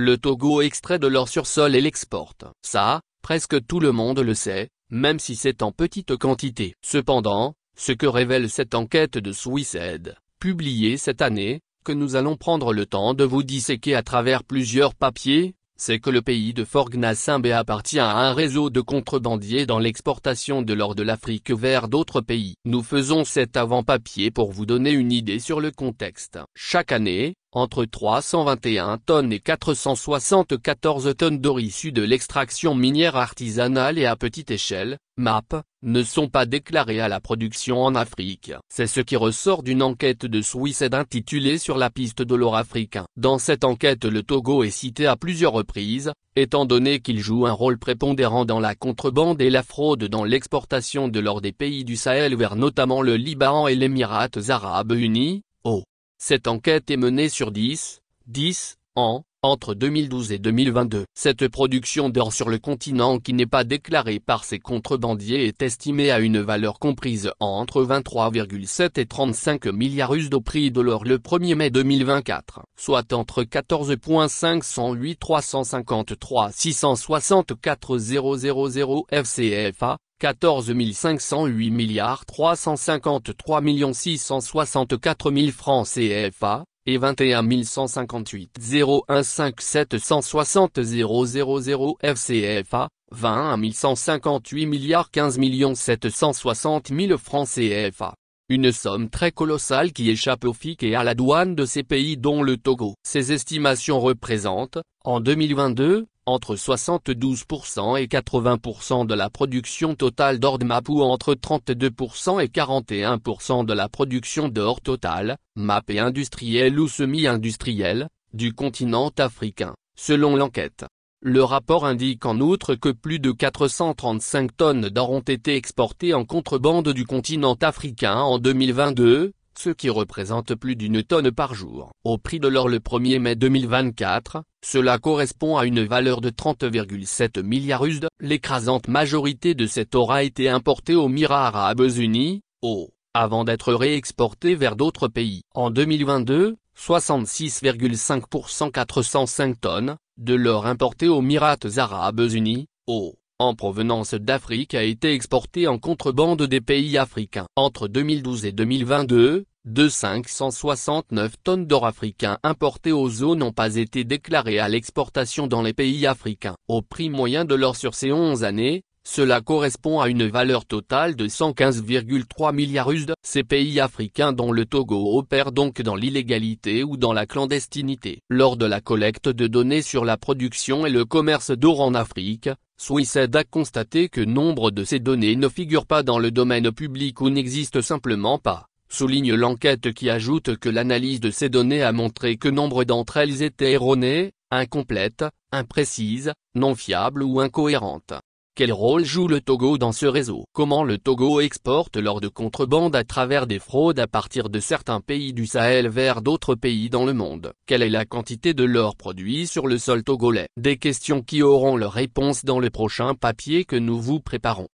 le Togo extrait de l'or sur sol et l'exporte. Ça, presque tout le monde le sait, même si c'est en petite quantité. Cependant, ce que révèle cette enquête de Swissaid, publiée cette année, que nous allons prendre le temps de vous disséquer à travers plusieurs papiers, c'est que le pays de Forgnassimbe appartient à un réseau de contrebandiers dans l'exportation de l'or de l'Afrique vers d'autres pays. Nous faisons cet avant-papier pour vous donner une idée sur le contexte. Chaque année, entre 321 tonnes et 474 tonnes d'or issues de l'extraction minière artisanale et à petite échelle, MAP, ne sont pas déclarées à la production en Afrique. C'est ce qui ressort d'une enquête de Swissaid intitulée Sur la piste de l'or africain. Dans cette enquête, le Togo est cité à plusieurs reprises, étant donné qu'il joue un rôle prépondérant dans la contrebande et la fraude dans l'exportation de l'or des pays du Sahel vers notamment le Liban et les Émirats arabes unis. Cette enquête est menée sur 10 ans, entre 2012 et 2022. Cette production d'or sur le continent qui n'est pas déclarée par ces contrebandiers est estimée à une valeur comprise entre 23,7 et 35 milliards US au prix de l'or le 1er mai 2024, soit entre 14,508 353 664 000 FCFA, 14 508 milliards 353 664 000 francs CFA, et 21 158 015 760 000 FCFA, 21 158 milliards 15 760 000 francs CFA. Une somme très colossale qui échappe au FIC et à la douane de ces pays dont le Togo. Ces estimations représentent, en 2022, entre 72% et 80% de la production totale d'or de MAP ou entre 32% et 41% de la production d'or totale, MAP et industrielle ou semi-industrielle, du continent africain, selon l'enquête. Le rapport indique en outre que plus de 435 tonnes d'or ont été exportées en contrebande du continent africain en 2022, ce qui représente plus d'une tonne par jour. Au prix de l'or le 1er mai 2024, cela correspond à une valeur de 30,7 milliards US. L'écrasante majorité de cet or a été importé aux Émirats arabes unis, avant d'être réexporté vers d'autres pays. En 2022, 66,5% 405 tonnes, de l'or importé aux Émirats arabes unis, en provenance d'Afrique a été exporté en contrebande des pays africains. Entre 2012 et 2022, 569 tonnes d'or africain importé aux zones n'ont pas été déclarées à l'exportation dans les pays africains. Au prix moyen de l'or sur ces 11 années, cela correspond à une valeur totale de 115,3 milliards US. Ces pays africains dont le Togo opère donc dans l'illégalité ou dans la clandestinité. Lors de la collecte de données sur la production et le commerce d'or en Afrique, Swissaid a constaté que nombre de ces données ne figurent pas dans le domaine public ou n'existent simplement pas, souligne l'enquête qui ajoute que l'analyse de ces données a montré que nombre d'entre elles étaient erronées, incomplètes, imprécises, non fiables ou incohérentes. Quel rôle joue le Togo dans ce réseau? Comment le Togo exporte l'or de contrebande à travers des fraudes à partir de certains pays du Sahel vers d'autres pays dans le monde? Quelle est la quantité de l'or produit sur le sol togolais? Des questions qui auront leur réponse dans le prochain papier que nous vous préparons.